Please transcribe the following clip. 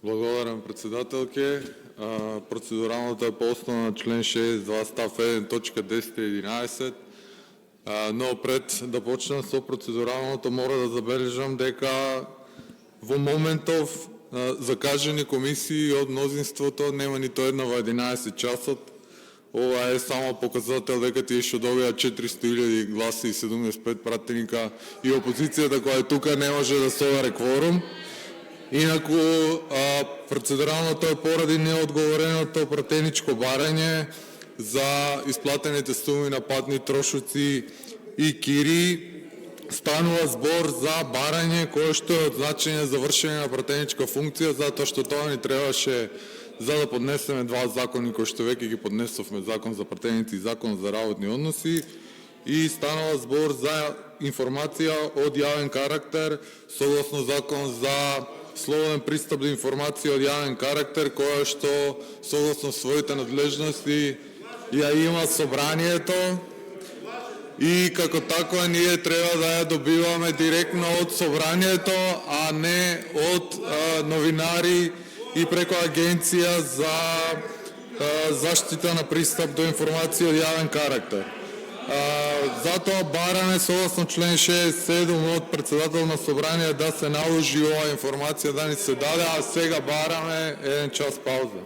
Благодарам, председателке. Процедуралната е по основа на член 6.2 став 1, точка 10 и 11. Но пред да почнем со процедуралното, мора да забележам дека во моментов закажени комисии од мнозинството нема нито една во 11 часот. Ова е само показател дека тие што добија 400.000 гласи и 75 пратеника и опозицијата која е тука не може да собере кворум. Инаку, процедуралното е поради неодговореното пратеничко барање за исплатените суми на патни трошоци и кири. Станува збор за барање кое што е од значење за вршење на пратеничка функција, затоа што тоа ни требаше за да поднесеме два закони кои што веќе ги поднесовме, закон за пратеници и закон за работни односи, и станува збор за информација од јавен карактер согласно закон за слободен пристап до информација од јавен карактер, која што согласно своите надлежности ја има собранието и како таква ние треба да ја добиваме директно од собранието, а не од новинари и преку агенција за заштита на пристап до информација од јавен карактер. Затоа бараме согласно член 67 од председател на собрание да се наложи оваа информација да ни се даде, а сега бараме 1 час пауза.